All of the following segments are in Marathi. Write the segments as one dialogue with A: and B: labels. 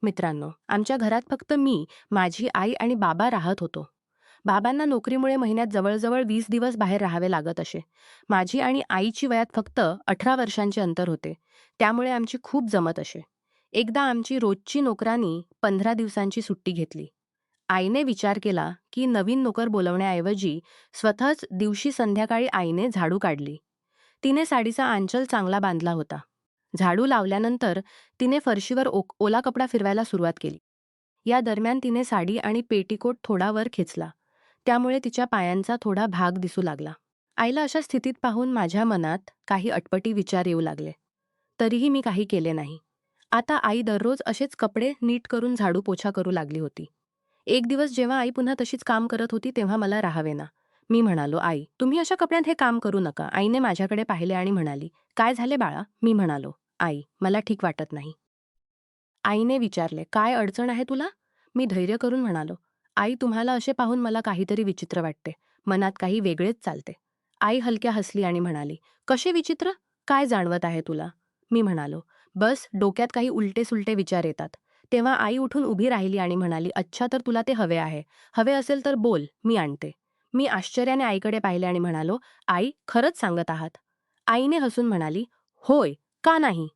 A: मित्रांनो, आमच्या घरात फक्त मी, माझी आई आणि बाबा राहत होतो. बाबांना नोकरीमुळे महिन्यात जवळजवळ 20 दिवस बाहेर राहावे लागत असे. माझी आणि आईची वयात फक्त 18 वर्षांचे अंतर होते. त्यामुळे आमची खूप जमत असे. एकदा आमची रोजची नोकरानी 15 दिवसांची सुट्टी घेतली. आईने विचार केला की नवीन नोकर बोलवण्याऐवजी स्वतःच दिवशी संध्याकाळी आईने झाडू काढली. तिने साडीचा आंचल चांगला बांधला होता. झाडू लावल्यानंतर तिने फरशीवर ओला कपडा फिरवायला सुरुवात केली. या दरम्यान तिने साडी आणि पेटीकोट थोडा वर खेचला. त्यामुळे तिच्या पायांचा थोडा भाग दिसू लागला. आईला अशा स्थितीत पाहून माझ्या मनात काही अटपटी विचार येऊ लागले. तरीही मी काही केले नाही. आता आई दररोज असेच कपडे नीट करून झाडू पोछा करू लागली होती. एक दिवस जेव्हा आई पुन्हा तशीच काम करत होती तेव्हा मला राहावेना. मी म्हणालो, आई तुम्ही अशा कपड्यात हे काम करू नका. आईने माझ्याकडे पाहिले आणि म्हणाली, काय झाले बाळा? मी म्हणालो, आई मला ठीक वाटत नाही. आईने विचारले, काय अडचण आहे तुला? मी धैर्य करून म्हणालो, आई तुम्हाला असे पाहून मला काहीतरी विचित्र वाटते. मनात काही वेगळेच चालते. आई हलक्या हसली आणि म्हणाली, कसे विचित्र? काय जाणवत आहे तुला? मी म्हणालो, बस डोक्यात काही उलटे सुलटे विचार येतात. तेव्हा आई उठून उभी राहिली आणि म्हणाली, अच्छा तर तुला ते हवे आहे. हवे असेल तर बोल, मी आणते. मी आश्चर्याने आईकडे पाहिले आणि म्हणालो, आई खरंच सांगत आहात? आईने हसून म्हणाली, होय, का नाही?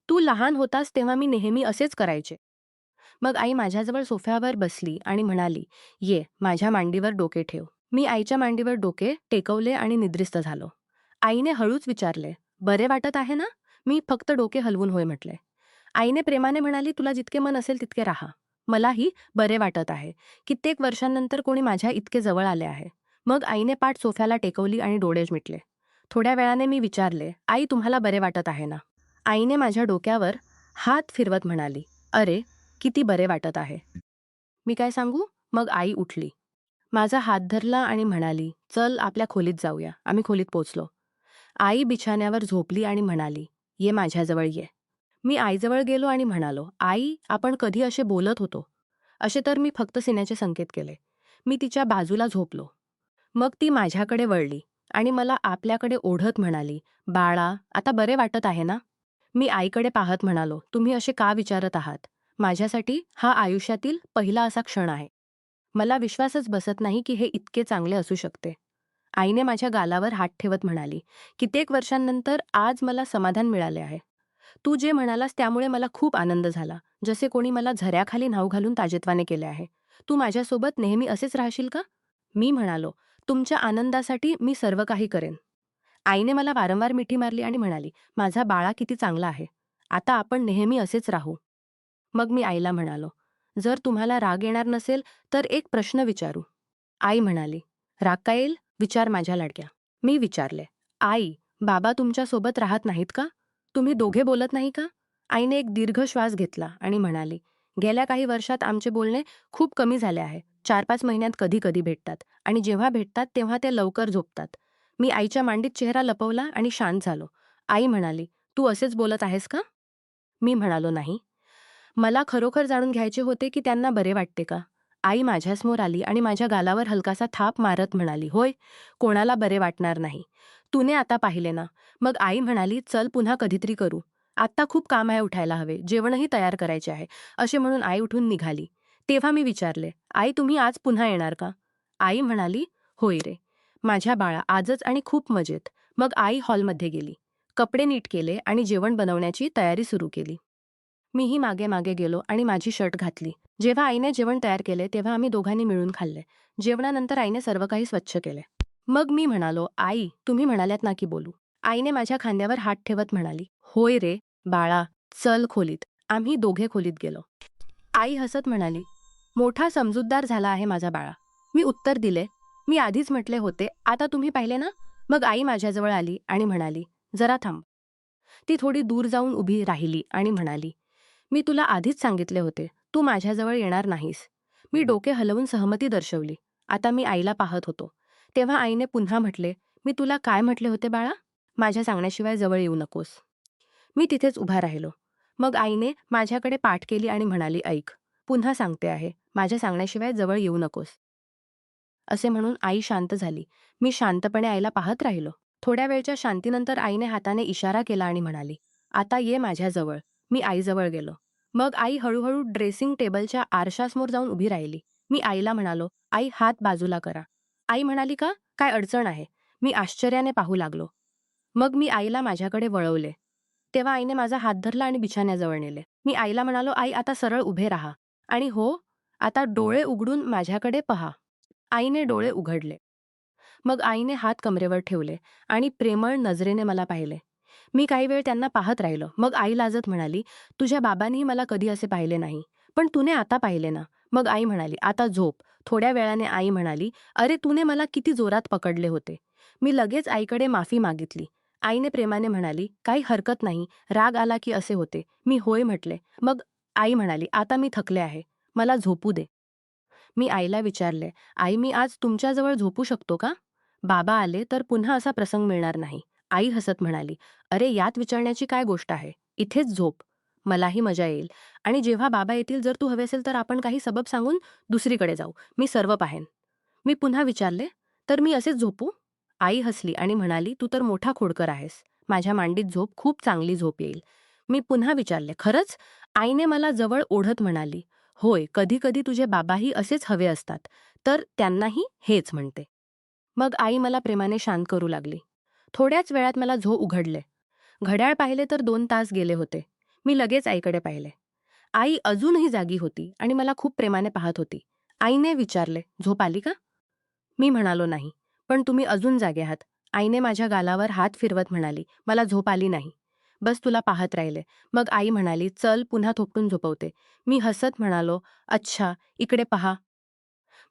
A: तू लहान होतास तेव्हा मी नेहमी असेच करायचे. मग आई माझ्याजवळ सोफ्यावर बसली आणि म्हणाली, ये माझ्या मांडीवर डोके ठेव. मी आईच्या मांडीवर डोके टेकवले आणि निद्रिस्त झालो. आईने हळूच विचारले, बरे वाटत आहे ना? मी फक्त डोके हलवून होय म्हटले. आईने प्रेमाने म्हणाली, तुला जितके मन असेल तितके राहा. मलाही बरे वाटत आहे. कित्येक वर्षांनंतर कोणी माझ्या इतके जवळ आले आहे. मग आईने पाठ सोफ्याला टेकवली आणि डोळे मिटले. थोड्या वेळाने मी विचारले, आई तुम्हाला बरे वाटत आहे ना? आईने माझ्या डोक्यावर हात फिरवत म्हणाली, अरे किती बरे वाटत आहे. मी काय सांगू? मग आई उठली. माझा हात धरला आणि म्हणाली, चल आपल्या खोलीत जाऊया. आम्ही खोलीत पोचलो. आई बिछाण्यावर झोपली आणि म्हणाली, ये माझ्याजवळ ये. मी आईजवळ गेलो आणि म्हणालो, आई आपण कधी असे बोलत होतो. असे तर मी फक्त सिन्याचे संकेत केले. मी तिच्या बाजूला झोपलो. मग ती माझ्याकडे वळली आणि मला आपल्याकडे ओढत म्हणाली, बाळा आता बरे वाटत आहे ना? मी आईकडे पाहत म्हणालो, तुम्ही असे का विचारत आहात? माझ्यासाठी हा आयुष्यातील पहिला असा क्षण आहे. मला विश्वासच बसत नाही की हे इतके चांगले असू शकते. आईने माझ्या गालावर हात ठेवत म्हणाली, कित्येक वर्षांनंतर आज मला समाधान मिळाले आहे. तू जे म्हणालास त्यामुळे मला खूप आनंद झाला. जसे कोणी मला झऱ्याखाली न्हाऊ घालून ताजेतवाने केले आहे. तू माझ्यासोबत नेहमी असेच राहशील का? मी म्हणालो, तुमच्या आनंदासाठी मी सर्व काही करेन. आईने मला वारंवार मिठी मारली आणि म्हणाली, माझा बाळा किती चांगला आहे. आता आपण नेहमी असेच राहू. मग मी आईला म्हणालो, जर तुम्हाला राग येणार नसेल तर एक प्रश्न विचारू. आई म्हणाली, राग का येईल? विचार माझ्या लाडक्या. मी विचारले, आई, बाबा तुमच्या सोबत राहत नाहीत का? तुम्ही दोघे बोलत नाही का? आईने एक दीर्घ श्वास घेतला आणि म्हणाली, गेल्या काही वर्षात आमचे बोलणे खूप कमी झाले आहे. 4-5 महिन्यात कधी कधी भेटतात आणि जेव्हा भेटतात तेव्हा ते लवकर झोपतात. मी आईच्या मांडीत चेहरा लपवला आणि शांत झालो. आई म्हणाली, तू असेच बोलत आहेस का? मी म्हणालो, नाही. मला खरोखर जाणून घ्यायचे होते की त्यांना बरे वाटते का? आई माझ्यासमोर आली आणि माझ्या गालावर हलकासा थाप मारत म्हणाली, होय, कोणाला बरे वाटणार नाही. तूने आता पाहिले ना. मग आई म्हणाली, चल पुन्हा कधीतरी करू. आत्ता खूप काम आहे, उठायला हवे, जेवणही तयार करायचे आहे. असे म्हणून आई उठून निघाली. तेव्हा मी विचारले, आई तुम्ही आज पुन्हा येणार का? आई म्हणाली, होय रे माझ्या बाळा, आजच आणि खूप मजेत. मग आई हॉलमध्ये गेली. कपडे नीट केले आणि जेवण बनवण्याची तयारी सुरू केली. मीही मागे मागे गेलो आणि माझी शर्ट घातली. जेव्हा आईने जेवण तयार केले तेव्हा आम्ही दोघांनी मिळून खाल्ले. जेवणानंतर आईने सर्व काही स्वच्छ केले. मग मी म्हणालो, आई तुम्ही म्हणाल्यात ना की बोलू. आईने माझ्या खांद्यावर हात ठेवत म्हणाली, होय रे बाळा, चल खोलीत. आम्ही दोघे खोलीत गेलो. आई हसत म्हणाली, मोठा समजूतदार झाला आहे माझा बाळा. मी उत्तर दिले, मी आधीच म्हटले होते, आता तुम्ही पाहिले ना? मग आई माझ्याजवळ आली आणि म्हणाली, जरा थांब. ती थोडी दूर जाऊन उभी राहिली आणि म्हणाली, मी तुला आधीच सांगितले होते, तू माझ्याजवळ येणार नाहीस. मी डोके हलवून सहमती दर्शवली. आता मी आईला पाहत होतो. तेव्हा आईने पुन्हा म्हटले, मी तुला काय म्हटले होते बाळा? माझ्या सांगण्याशिवाय जवळ येऊ नकोस. मी तिथेच उभा राहिलो. मग आईने माझ्याकडे पाठ केली आणि म्हणाली, ऐक, पुन्हा सांगते आहे, माझ्या सांगण्याशिवाय जवळ येऊ नकोस. असे म्हणून आई शांत झाली. मी शांतपणे आईला पाहत राहिलो. थोड्या वेळच्या शांतीनंतर आईने हाताने इशारा केला आणि म्हणाली, आता ये माझ्याजवळ. मी आईजवळ गेलो. मग आई हळूहळू ड्रेसिंग टेबलच्या आरशासमोर जाऊन उभी राहिली. मी आईला म्हणालो, "आई, हात बाजूला करा." आई म्हणाली, "का? काय अडचण आहे?" मी आश्चर्याने पाहू लागलो. मग मी आईला माझ्याकडे वळवले. तेव्हा आईने माझा हात धरला आणि बिछाण्याजवळ नेले. मी आईला म्हणालो, "आई, आता सरळ उभे राहा आणि हो, आता डोळे उघडून माझ्याकडे पहा." आईने डोळे उघडले. मग आईने हात कमरेवर ठेवले आणि प्रेमळ नजरेने मला पाहिले. मी काही वेळ त्यांना पाहत राहिलो. मग आई लाजत म्हणाली, "तुझ्या बाबांनीही मला कधी असे पाहिले नाही. पण तूने आता पाहिले ना?" मग आई म्हणाली, "आता झोप." थोड्या वेळाने आई म्हणाली, "अरे, तूने मला किती जोरात पकडले होते." मी लगेच आईकडे माफी मागितली. आईने प्रेमाने म्हणाली, "काही हरकत नाही. राग आला की असे होते." मी होय म्हटले. मग आई म्हणाली, "आता मी थकले आहे. मला झोपू दे." मी आईला विचारले, "आई, मी आज तुमच्याजवळ झोपू शकतो का? बाबा आले तर पुन्हा असा प्रसंग मिळणार नाही." आई हसत म्हणाली, "अरे, यात विचारण्याची काय गोष्ट आहे? इथेच झोप. मलाही मजा येईल. आणि जेव्हा बाबा येतील जर तू हवे असेल तर आपण काही सबब सांगून दुसरीकडे जाऊ. मी सर्व पाहेन." मी पुन्हा विचारले, "तर मी असेच झोपू?" आई हसली आणि म्हणाली, "तू तर मोठा खोडकर आहेस. माझ्या मांडीत झोप, खूप चांगली झोप येईल." मी पुन्हा विचारले, "खरंच?" आईने मला जवळ ओढत म्हणाली, "होय, कधी-कधी तुझे बाबाही असेच हवे असतात, तर त्यांनाही हेच म्हणते." मग आई मला प्रेमाने शांत करू लागली. थोड्याच वेळात मला झोप उघडले. घड्याळ पाहिले तर 2 तास गेले होते. मी लगेच आईकडे पाहिले. आई अजूनही जागी होती आणि मला खूप प्रेमाने पाहत होती. आईने विचारले, "झोप आली का?" मी म्हणालो, "नाही." "पण तुम्ही अजून जागे आहात." आईने माझ्या गालावर हात फिरवत म्हणाली, "मला झोप आली नाही. बस तुला पाहत राहिले." मग आई म्हणाली, "चल, पुन्हा थोपटून झोपवते." मी हसत म्हणालो, "अच्छा, इकडे पहा."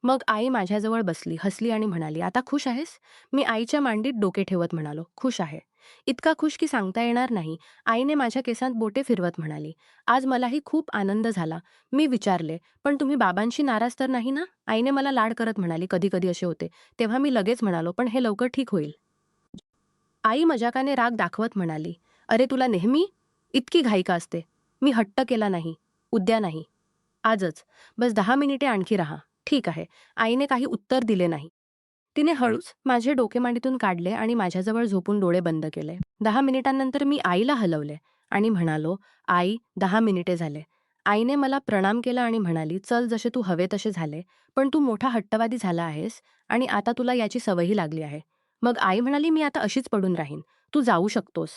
A: मग आई माझ्याजवळ बसली, हसली आणि म्हणाली, "आता खुश आहेस?" मी आईच्या मांडीत डोके ठेवत म्हणालो, "खुश आहे." इतका खुश की सांगता येणार नाही. आईने माझ्या केसांत बोटे फिरवत म्हणाली, "आज मलाही खूप आनंद झाला." मी विचारले, "पण तुम्ही बाबांशी नाराज तर नाही ना?" आईने मला लाड करत म्हणाली, "कधी-कधी असे होते." तेव्हा मी लगेच म्हणालो, "पण हे लवकर ठीक होईल." आई मजाकाने राग दाखवत म्हणाली, "अरे, तुला नेहमी इतकी घाई का असते?" मी हट्ट केला नाही. "उद्या नाही. आजच. बस 10 मिनिटे आणखी राहा." "ठीक आहे." आईने काही उत्तर दिले नाही. तिने हळूच माझे डोके मांडीतून काढले आणि माझ्याजवळ झोपून डोळे बंद केले. 10 मिनिटांनंतर मी आईला हलवले आणि म्हणालो, "आई, 10 मिनिटे झाले." आईने मला प्रणाम केला आणि म्हणाली, "चल, जसे तू हवे तसे झाले, पण तू मोठा हट्टवादी झाला आहेस आणि आता तुला याची सवयही लागली आहे." मग आई म्हणाली, "मी आता अशीच पडून राहीन. तू जाऊ शकतोस."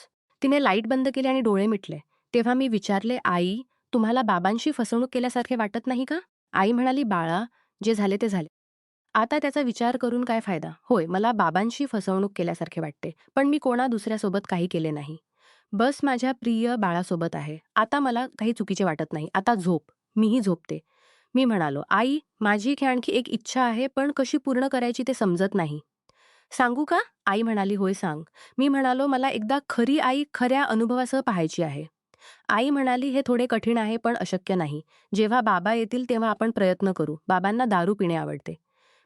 A: तिने लाईट बंद केली आणि डोळे मिटले. तेव्हा मी विचारले, "आई, तुम्हाला बाबांशी फसवणूक केल्यासारखे वाटत नाही का?" आई म्हणाली, "बाळा, जे झाले ते झाले. आता त्याचा विचार करून काय फायदा? होय, मला बाबांशी फसवणूक केल्यासारखे वाटते, पण मी कोणा दुसऱ्यासोबत काही केले नाही. बस माझ्या प्रिय बाळासोबत आहे. आता मला काही चुकीचे वाटत नाही. आता झोप." मीही झोपते. मी म्हणालो, "आई, माझी आणखी एक इच्छा आहे, पण कशी पूर्ण करायची ते समजत नाही." "सांगू का?" आई म्हणाली, "होय, सांग." मी म्हणालो, "मला एकदा खरी आई खऱ्या अनुभवासह पाहायची आहे." आई म्हणाली, "हे थोडे कठीण आहे, पण अशक्य नाही. जेव्हा बाबा येतील तेव्हा आपण प्रयत्न करू. बाबांना दारू पिणे आवडते.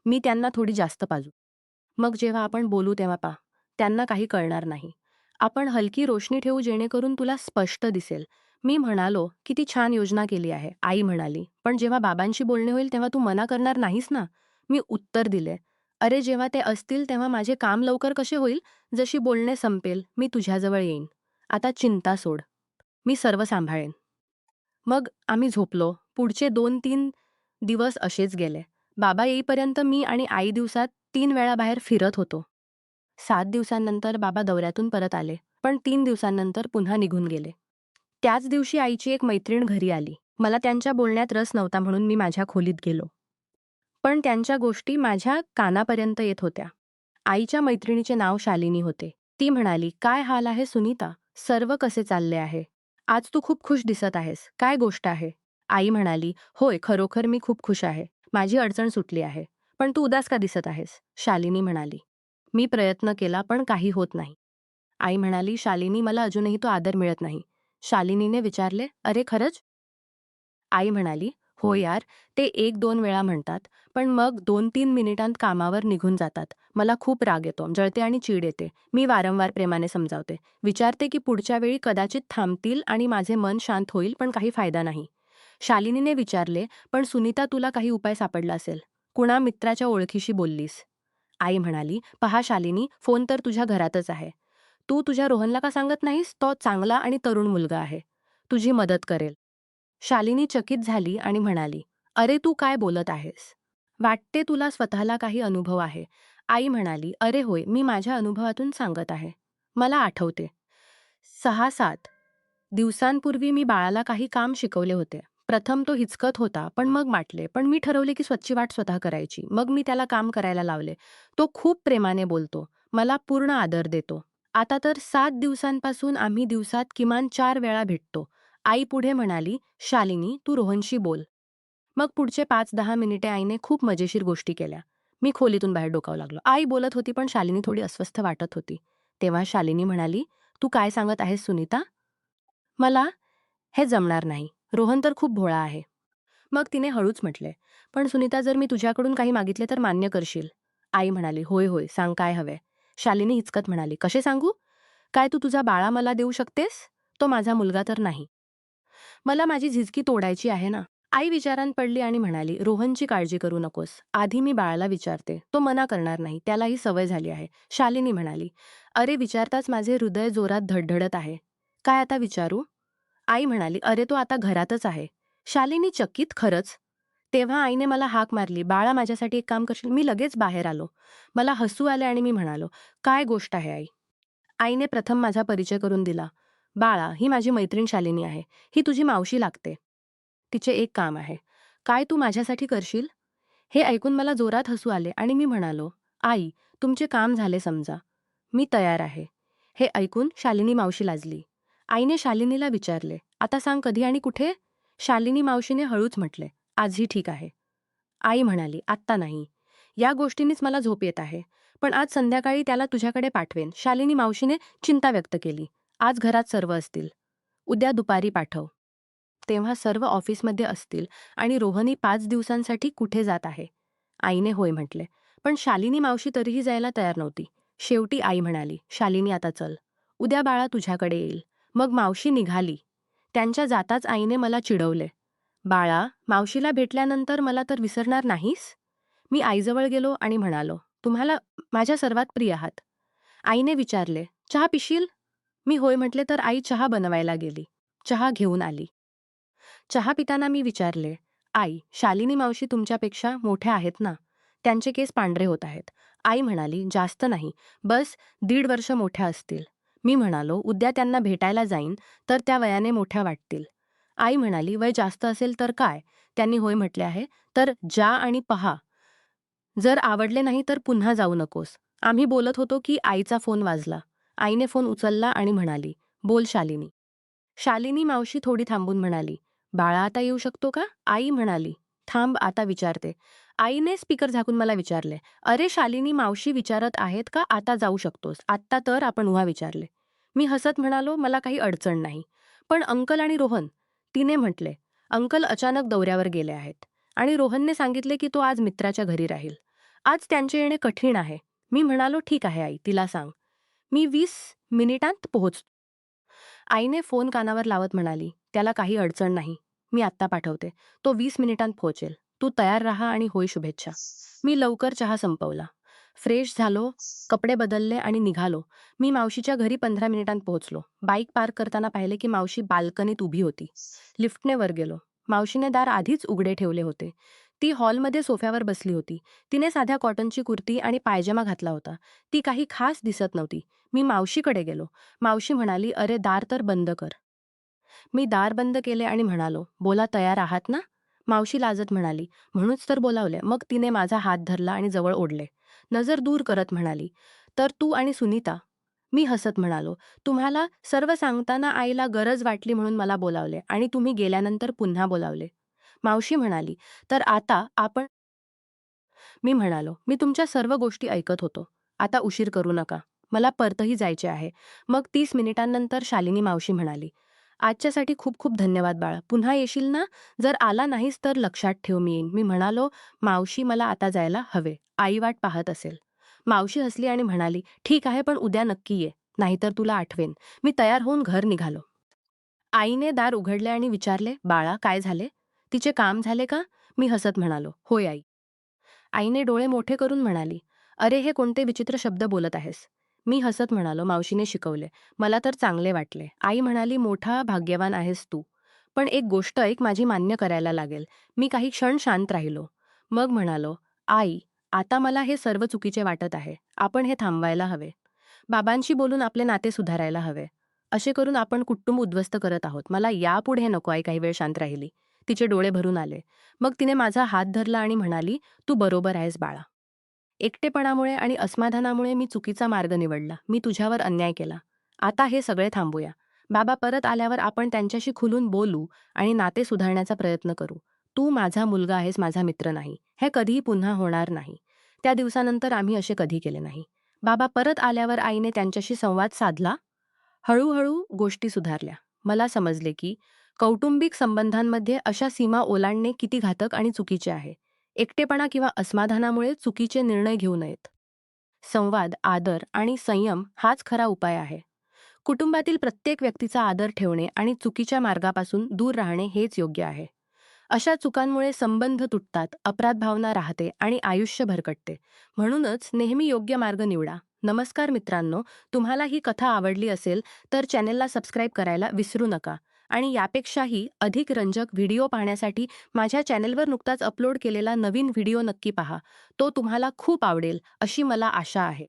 A: मी त्यांना थोडी जास्त पाजू. मग जेव्हा आपण बोलू तेव्हा पहा. त्यांना काही कळणार नाही. आपण हलकी रोशनी ठेवू जेणेकरून तुला स्पष्ट दिसेल." मी म्हणालो, "किती छान योजना केली आहे." आई म्हणाली, "पण जेव्हा बाबांशी बोलणे होईल तेव्हा तू मना करणार नाहीस ना?" मी उत्तर दिले, "अरे, जेव्हा ते असतील तेव्हा माझे काम लवकर कसे होईल? जशी बोलणे संपेल मी तुझ्याजवळ येईन. आता चिंता सोड. मी सर्व सांभाळेन." मग आम्ही झोपलो. पुढचे 2-3 दिवस असेच गेले. बाबा येईपर्यंत मी आणि आई दिवसात 3 वेळा बाहेर फिरत होतो. 7 दिवसांनंतर बाबा दौऱ्यातून परत आले, पण 3 दिवसांनंतर पुन्हा निघून गेले. त्याच दिवशी आईची एक मैत्रीण घरी आली. मला त्यांच्या बोलण्यात रस नव्हता म्हणून मी माझ्या खोलीत गेलो. पण त्यांच्या गोष्टी माझ्या कानापर्यंत येत होत्या. आईच्या मैत्रिणीचे नाव शालिनी होते. ती म्हणाली, "काय हाल आहे सुनीता? सर्व कसे चालले आहे? आज तू खूप खुश दिसत आहेस. काय गोष्ट आहे?" आई म्हणाली, "होय, खरोखर मी खूप खुश आहे. माझी अडचण सुटली आहे. पण तू उदास का दिसत आहेस?" शालिनी म्हणाली. मी प्रयत्न केला पण काही होत नाही. आई म्हणाली, "शालिनी, मला अजूनही तो आदर मिळत नाही." शालिनीने विचारले, "अरे, खरंच?" आई म्हणाली, "हो यार, ते 1-2 वेळा म्हणतात, पण मग 2-3 मिनिटांत कामावर निघून जातात. मला खूप राग येतो, जळते आणि चीड येते. मी वारंवार प्रेमाने समजावते. विचारते की पुढच्या वेळी कदाचित थांबतील आणि माझे मन शांत होईल, पण काही फायदा नाही." शालिनीने विचारले, "पण सुनीता, तुला काही उपाय सापडला असेल. कुणा मित्राच्या ओळखीशी बोललीस?" आई म्हणाली, "पहा शालिनी, फोन तर तुझ्या घरातच आहे. तू तुझ्या रोहनला का सांगत नाहीस? तो चांगला आणि तरुण मुलगा आहे. तुझी मदत करेल." शालिनी चकित झाली आणि म्हणाली, "अरे तू काय बोलत आहेस? वाटते तुला स्वतःला काही अनुभव आहे." आई म्हणाली, "अरे होय, मी माझ्या अनुभवातून सांगत आहे. मला आठवते. 6-7 दिवसांपूर्वी मी बाळाला काही काम शिकवले होते. प्रथम तो हिचकत होता, पण मग वाटले. पण मी ठरवले की स्वतःची वाट स्वतः करायची. मग मी त्याला काम करायला लावले. तो खूप प्रेमाने बोलतो. मला पूर्ण आदर देतो. आता तर 7 दिवसांपासून आम्ही दिवसात किमान 4 वेळा भेटतो." आई पुढे म्हणाली, "शालिनी, तू रोहनशी बोल." मग पुढचे 5-10 मिनिटे आईने खूप मजेशीर गोष्टी केल्या. मी खोलीतून बाहेर डोकावू लागलो. आई बोलत होती, पण शालिनी थोडी अस्वस्थ वाटत होती. तेव्हा शालिनी म्हणाली, "तू काय सांगत आहेस सुनीता? मला हे जमणार नाही. रोहन तर खूप भोळा आहे." मग तिने हळूच म्हटले, "पण सुनीता, जर मी तुझ्याकडून काही मागितले तर मान्य करशील?" आई म्हणाली, "होय, होय, सांग काय हवंय?" शालिनी हिचकत म्हणाली, "कसे सांगू? काय तू तुझा बाळा मला देऊ शकतेस? तो माझा मुलगा तर नाही. मला माझी झिजकी तोडायची आहे ना." आई विचारात पडली आणि म्हणाली, "रोहनची काळजी करू नकोस. आधी मी बाळाला विचारते. तो मना करणार नाही. त्याला ही सवय झाली आहे." शालिनी म्हणाली, "अरे विचारताच माझे हृदय जोरात धडधडत आहे. काय आता विचारू?" आई म्हणाली, "अरे तो आता घरातच आहे." शालिनी चकित, "खरंच?" तेव्हा आईने मला हाक मारली, "बाळा, माझ्यासाठी एक काम करशील?" मी लगेच बाहेर आलो. मला हसू आले आणि मी म्हणालो, "काय गोष्ट आहे आई?" आईने प्रथम माझा परिचय करून दिला. "बाळा, ही माझी मैत्रीण शालिनी आहे. ही तुझी मावशी लागते. तिचे एक काम आहे. काय तू माझ्यासाठी करशील?" हे ऐकून मला जोरात हसू आले आणि मी म्हणालो, "आई, तुमचे काम झाले समजा. मी तयार आहे." हे ऐकून शालिनी मावशी लाजली. आईने शालिनीला विचारले, "आता सांग कधी आणि कुठे?" शालिनी मावशीने हळूच म्हटले, "आजही ठीक आहे." आई म्हणाली, "आत्ता नाही. या गोष्टींनीच मला झोप येत आहे. पण आज संध्याकाळी त्याला तुझ्याकडे पाठवेन." शालिनी मावशीने चिंता व्यक्त केली. "आज घरात सर्व असतील. उद्या दुपारी पाठव. तेव्हा सर्व ऑफिसमध्ये असतील आणि रोहनी 5 दिवसांसाठी कुठे जात आहे?" आईने होय म्हटले. पण शालिनी मावशी तरीही जायला तयार नव्हती. शेवटी आई म्हणाली, "शालिनी, आता चल. उद्या बाळा तुझ्याकडे येईल." मग मावशी निघाली. त्यांच्या जाताच आईने मला चिडवले, "बाळा, मावशीला भेटल्यानंतर मला तर विसरणार नाहीस?" मी आईजवळ गेलो आणि म्हणालो, "तुम्हाला माझ्या सर्वात प्रिय आहात." आईने विचारले, "चहा पिशील?" मी होय म्हटले तर आई चहा बनवायला गेली. चहा घेऊन आली. चहा पिताना मी विचारले, "आई, शालिनी मावशी तुमच्यापेक्षा मोठ्या आहेत ना? त्यांचे केस पांढरे होत आहेत." आई म्हणाली, "जास्त नाही. बस 1.5 वर्ष मोठ्या असतील." मी म्हणालो, "उद्या त्यांना भेटायला जाईन तर त्या वयाने मोठ्या वाटतील." आई म्हणाली, "वय जास्त असेल तर काय? त्यांनी होय म्हटले आहे, तर जा आणि पहा. जर आवडले नाही तर पुन्हा जाऊ नकोस." आम्ही बोलत होतो की आईचा फोन वाजला. आईने फोन उचलला आणि म्हणाली, "बोल शालिनी." शालिनी मावशी थोडी थांबून म्हणाली, "बाळा, आता येऊ शकतो का?" आई म्हणाली, "थांब, आता विचारते." आईने स्पीकर झाकून मला विचारले, "अरे शालिनी मावशी विचारत आहेत का आता जाऊ शकतोस? आत्ता तर आपण उहा विचारले." मी हसत म्हणालो, "मला काही अडचण नाही." "पण अंकल आणि रोहन?" तिने म्हटले, "अंकल अचानक दौऱ्यावर गेले आहेत. आणि रोहनने सांगितले की तो आज मित्राच्या घरी राहील. आज त्यांचे येणे कठीण आहे." मी म्हणालो, "ठीक आहे आई, तिला सांग. मी 20 मिनिटांत पोहोचतो." आईने फोन कानावर लावत म्हणाली, "त्याला काही अडचण नाही. मी आत्ता पाठवते. तो 20 मिनिटांत पोहोचेल. तू तयार राहा आणि होय शुभेच्छा." मी लवकर चहा संपवला. फ्रेश झालो, कपडे बदलले आणि निघालो. मी मावशीच्या घरी 15 मिनिटांत पोहोचलो. बाईक पार्क करताना पाहिले की मावशी बाल्कनीत उभी होती. लिफ्टने वर गेलो. मावशीने दार आधीच उघडे ठेवले होते. ती हॉलमध्ये सोफ्यावर बसली होती. तिने साध्या कॉटनची कुर्ती आणि पायजमा घातला होता. ती काही खास दिसत नव्हती. मी मावशीकडे गेलो. मावशी म्हणाली, "अरे दार तर बंद कर." मी दार बंद केले आणि म्हणालो, "बोला, तयार आहात ना?" मावशी लाजत म्हणाली, "म्हणूनच तर बोलावले." मग तिने माझा हात धरला आणि जवळ ओढले. नजर दूर करत म्हणाली, "तर तू आणि सुनीता?" मी हसत म्हणालो, "तुम्हाला सर्व सांगताना आईला गरज वाटली म्हणून मला बोलावले आणि तुम्ही गेल्यानंतर पुन्हा बोलावले." मावशी म्हणाली, "तर आता आपण." मी म्हणालो, "मी तुमच्या सर्व गोष्टी ऐकत होतो. आता उशीर करू नका. मला परतही जायचे आहे." मग 30 मिनिटांनंतर शालिनी मावशी म्हणाली, "आजच्यासाठी खूप खूप धन्यवाद बाळा. पुन्हा येशील ना? जर आला नाहीस तर लक्षात ठेव, मी येईन." मी म्हणालो, "मावशी, मला आता जायला हवे. आई वाट पाहत असेल." मावशी हसली आणि म्हणाली, "ठीक आहे, पण उद्या नक्की ये. नाहीतर तुला आठवेन." मी तयार होऊन घर निघालो. आईने दार उघडले आणि विचारले, "बाळा, काय झाले? तिचे काम झाले का?" मी हसत म्हणालो, "होय आई." आईने डोळे मोठे करून म्हणाली, "अरे, हे कोणते विचित्र शब्द बोलत आहेस?" मी हसत म्हणालो, "मावशीने शिकवले. मला तर चांगले वाटले." आई म्हणाली, "मोठा भाग्यवान आहेस तू. पण एक गोष्ट माझी मान्य करायला लागेल. मी काही क्षण शांत राहिलो. मग म्हणालो, "आई, आता मला हे सर्व चुकीचे वाटत आहे. आपण हे थांबवायला हवे. बाबांशी बोलून आपले नाते सुधारायला हवे. असे करून आपण कुटुंब उद्ध्वस्त करत आहोत. मला यापुढे नको." आई काही वेळ शांत राहिली. तिचे डोळे भरून आले. मग तिने माझा हात धरला आणि म्हणाली, "तू बरोबर आहेस बाळा. एकटेपणामुळे आणि असमाधानामुळे मी चुकीचा मार्ग निवडला. मी तुझ्यावर अन्याय केला. आता हे सगळे थांबूया. बाबा परत आल्यावर आपण त्यांच्याशी खुलून बोलू आणि नाते सुधारण्याचा प्रयत्न करू. तू माझा मुलगा आहेस, माझा मित्र नाही. हे कधीही पुन्हा होणार नाही." त्या दिवसानंतर आम्ही असे कधी केले नाही. बाबा परत आल्यावर आईने त्यांच्याशी संवाद साधला. हळूहळू गोष्टी सुधारल्या. मला समजले की कौटुंबिक संबंधांमध्ये अशा सीमा ओलांडणे किती घातक आणि चुकीचे आहे. एकटेपणा किंवा असमाधानामुळे चुकीचे निर्णय घेऊ नयेत. संवाद, आदर आणि संयम हाच खरा उपाय आहे. कुटुंबातील प्रत्येक व्यक्तीचा आदर ठेवणे आणि चुकीच्या मार्गापासून दूर राहणे हेच योग्य आहे. अशा चुकांमुळे संबंध तुटतात, अपराध भावना राहते आणि आयुष्य भरकटते. म्हणूनच नेहमी योग्य मार्ग निवडा. नमस्कार मित्रांनो, तुम्हाला ही कथा आवडली असेल तर चॅनेलला सबस्क्राईब करायला विसरू नका. आणि यापेक्षाही अधिक रंजक व्हिडिओ पाहण्यासाठी माझ्या चॅनेलवर नुकताच अपलोड केलेला नवीन व्हिडिओ नक्की पहा. तो तुम्हाला खूप आवडेल अशी मला आशा आहे.